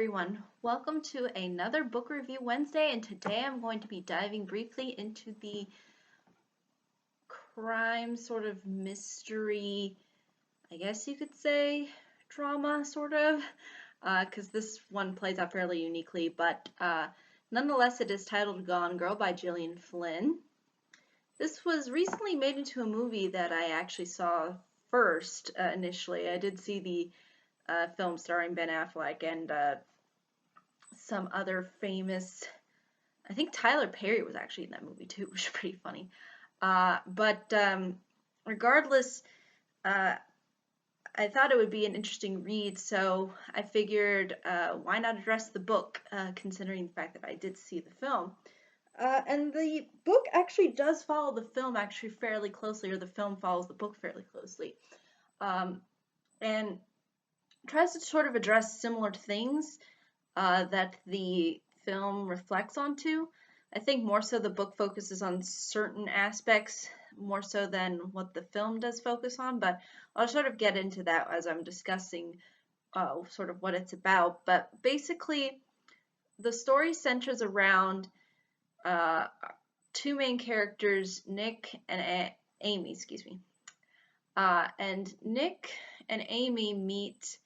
Everyone, welcome to another book review Wednesday, and today I'm going to be diving briefly into the crime sort of mystery, I guess you could say, drama sort of, because this one plays out fairly uniquely, but nonetheless it is titled Gone Girl by Gillian Flynn. This was recently made into a movie that I actually saw first initially. I did see the film starring Ben Affleck and some other famous. I think Tyler Perry was actually in that movie too, which is pretty funny. But regardless, uh, I thought it would be an interesting read, so I figured why not address the book, considering the fact that I did see the film. And the book actually does follow the film actually fairly closely, or the film follows the book fairly closely, um, and tries to sort of address similar things that the film reflects onto. I think more so the book focuses on certain aspects more so than what the film does focus on, but I'll sort of get into that as I'm discussing sort of what it's about. But basically, the story centers around uh, two main characters, Nick and Amy, excuse me. And Nick and Amy meet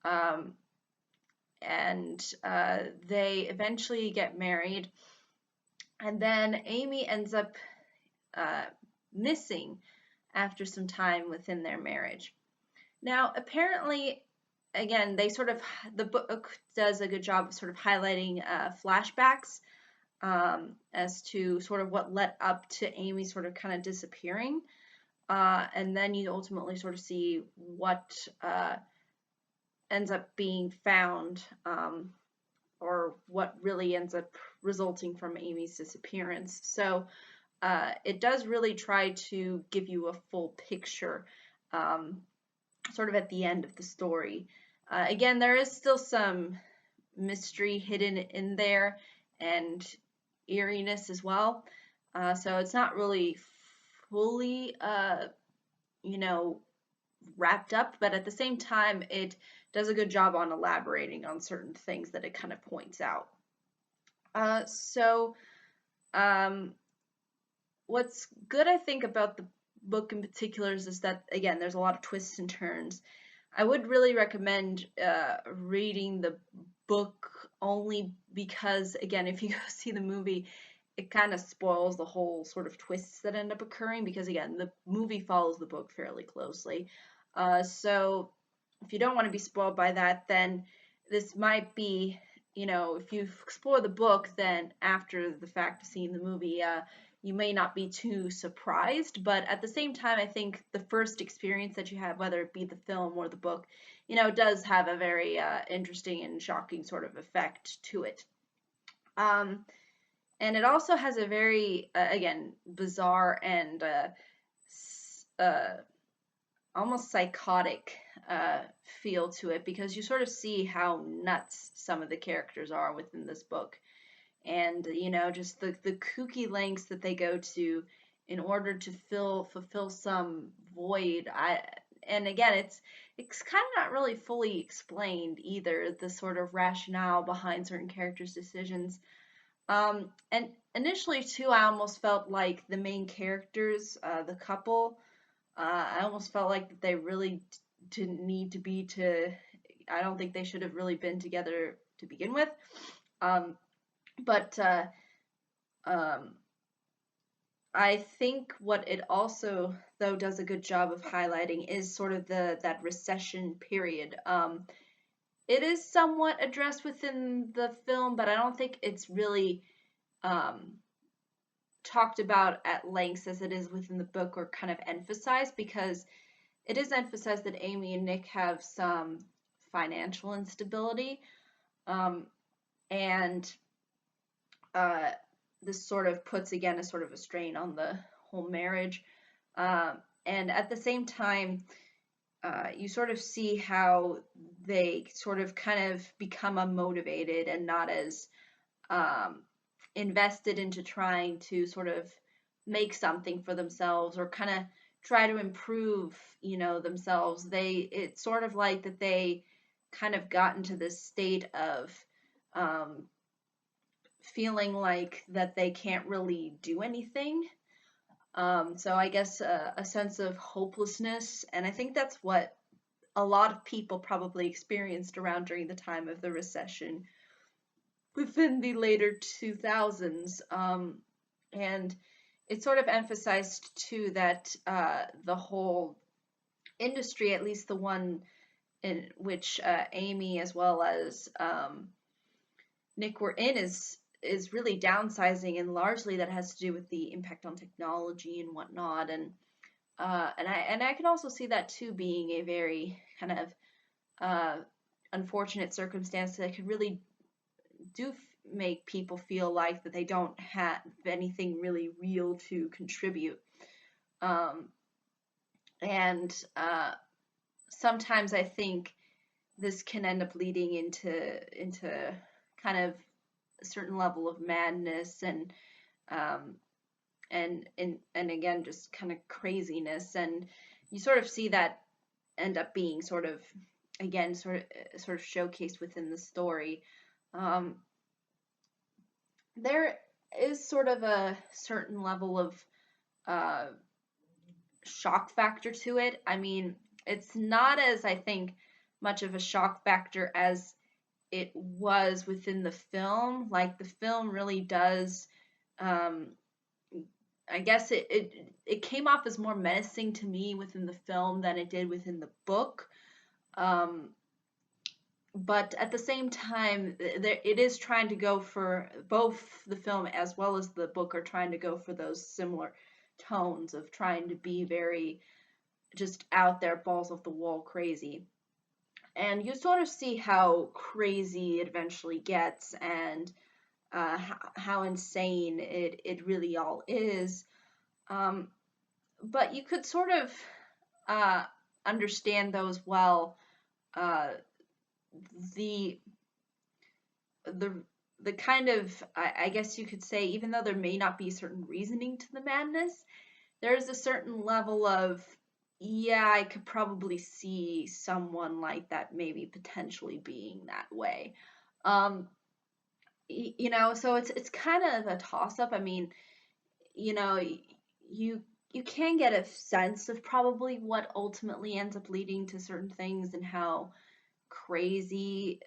um, and they eventually get married. And then Amy ends up uh, missing after some time within their marriage. Now, apparently, again, the book does a good job of sort of highlighting flashbacks as to sort of what led up to Amy sort of kind of disappearing. And then you ultimately sort of see what ends up being found, or what really ends up resulting from Amy's disappearance. So it does really try to give you a full picture, sort of at the end of the story. Again, there is still some mystery hidden in there and eeriness as well. So it's not really fully, you know, wrapped up, but at the same time, it does a good job on elaborating on certain things that it kind of points out. So, um, what's good, I think, about the book in particular is that, again, there's a lot of twists and turns. I would really recommend reading the book only because, again, if you go see the movie, it kind of spoils the whole sort of twists that end up occurring because, again, the movie follows the book fairly closely. So if you don't want to be spoiled by that, then this might be, if you explore the book, then after the fact of seeing the movie, you may not be too surprised. But at the same time, I think the first experience that you have, whether it be the film or the book, does have a very interesting and shocking sort of effect to it. And it also has a very, again, bizarre and uh, almost psychotic feel to it because you sort of see how nuts some of the characters are within this book. And, just the kooky lengths that they go to in order to fulfill some void. And again, it's kind of not really fully explained either, the sort of rationale behind certain characters' decisions. And initially too, I almost felt like the main characters, the couple, I almost felt like they really didn't need to be I don't think they should have really been together to begin with. But um, I think what it also, though, does a good job of highlighting is sort of that recession period. It is somewhat addressed within the film, but I don't think it's really um, talked about at length as it is within the book or kind of emphasized because it is emphasized that Amy and Nick have some financial instability, and uh, this sort of puts again a sort of a strain on the whole marriage. And at the same time, you sort of see how they sort of kind of become unmotivated and not as um, invested into trying to sort of make something for themselves or kind of try to improve, themselves. It's sort of like that they kind of gotten to this state of feeling like that they can't really do anything. So I guess a sense of hopelessness, and I think that's what a lot of people probably experienced around during the time of the recession within the later 2000s. And it sort of emphasized too that the whole industry, at least the one in which Amy as well as Nick were in, is really downsizing, and largely that has to do with the impact on technology and whatnot. And I can also see that too being a very kind of unfortunate circumstance that could really do make people feel like that they don't have anything really real to contribute. Um, and sometimes I think this can end up leading into kind of a certain level of madness um, and again just kind of craziness, and you sort of see that end up being sort of again sort of showcased within the story. Um, there is sort of a certain level of uh, shock factor to it. I mean, it's not as I think much of a shock factor as it was within the film. Like the film really does. Um, I guess it came off as more menacing to me within the film than it did within the book. Um, but at the same time, it is trying to go for both the film as well as the book are trying to go for those similar tones of trying to be very just out there, balls off the wall crazy. And you sort of see how crazy it eventually gets and how insane it really all is. Um, but you could sort of uh, understand though as well uh, the the the kind of I guess you could say, even though there may not be certain reasoning to the madness, there's a certain level of, yeah, I could probably see someone like that maybe potentially being that way. Um, so it's kind of a toss up. I mean, you know, you you can get a sense of probably what ultimately ends up leading to certain things and how crazy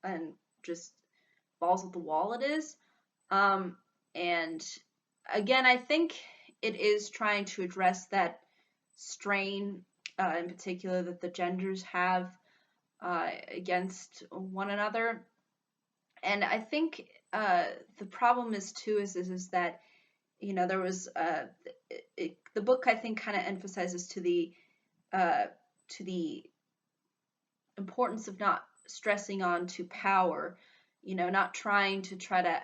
and just balls at the wall it is. Um, and again, I think it is trying to address that strain, in particular, that the genders have against one another. And I think the problem is too is that there was the book I think kind of emphasizes uh, to the importance of not stressing on to power, not trying to try to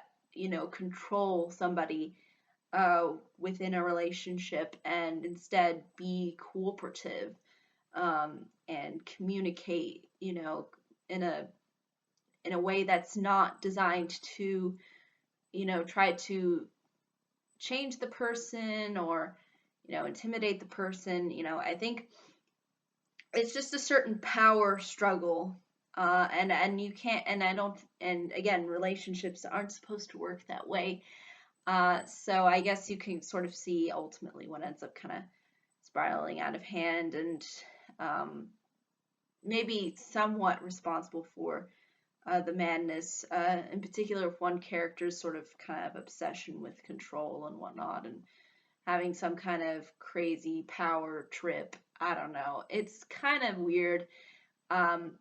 control somebody within a relationship, and instead be cooperative and communicate, in a way that's not designed to, try to change the person or, intimidate the person. I think it's just a certain power struggle. And you can't, and I don't, and again, relationships aren't supposed to work that way. So I guess you can sort of see ultimately what ends up kind of spiraling out of hand, and maybe somewhat responsible for the madness, in particular with one character's sort of kind of obsession with control and whatnot, and having some kind of crazy power trip. I don't know. It's kind of weird, um,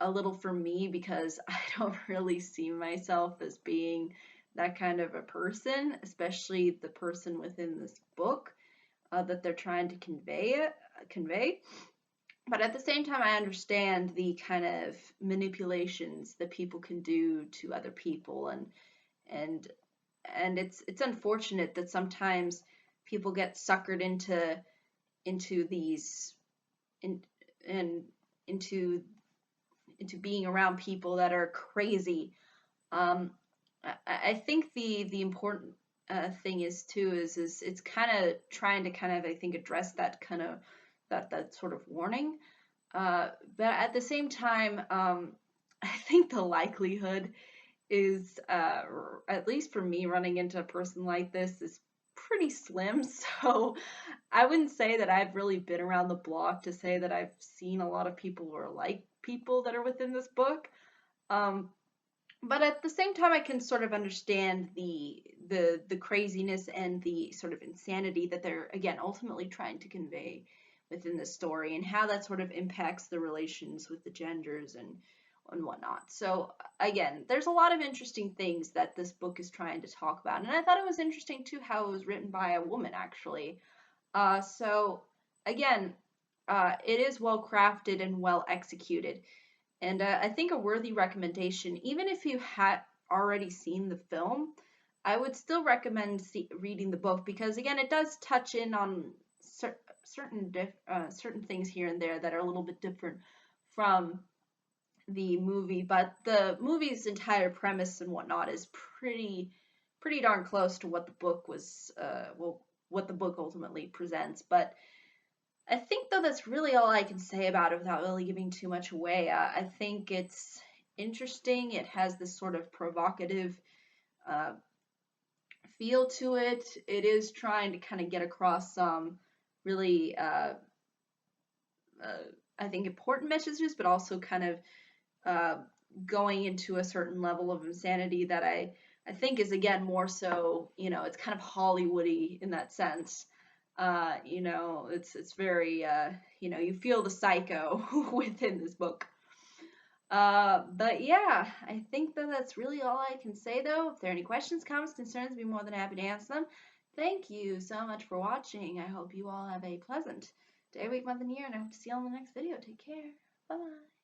a little for me, because I don't really see myself as being that kind of a person, especially the person within this book that they're trying to convey. But at the same time, I understand the kind of manipulations that people can do to other people, and and it's unfortunate that sometimes people get suckered into these in and into being around people that are crazy. Um, I think the important thing is too is it's kind of trying to kind of, I think, address that kind of that sort of warning. But at the same time, I think the likelihood is, at least for me, running into a person like this is pretty slim. So I wouldn't say that I've really been around the block to say that I've seen a lot of people who are like people that are within this book. Um, but at the same time, I can sort of understand the craziness and the sort of insanity that they're again ultimately trying to convey within the story, and how that sort of impacts the relations with the genders and whatnot. So again, there's a lot of interesting things that this book is trying to talk about, and I thought it was interesting too how it was written by a woman actually. So again, it is well crafted and well executed. And I think a worthy recommendation, even if you had already seen the film, I would still recommend reading the book, because again, it does touch in on certain things here and there that are a little bit different from the movie. But the movie's entire premise and whatnot is pretty darn close to what the book was, well, what the book ultimately presents. But I think though that's really all I can say about it without really giving too much away. I think it's interesting. It has this sort of provocative uh, feel to it. It is trying to kind of get across some really, uh, I think, important messages, but also kind of uh, going into a certain level of insanity that I think is again more so, it's kind of Hollywoody in that sense. It's very, you feel the psycho within this book. But yeah, I think that that's really all I can say though. If there are any questions, comments, concerns, I'd be more than happy to answer them. Thank you so much for watching. I hope you all have a pleasant day, week, month, and year, and I hope to see you on the next video. Take care. Bye bye.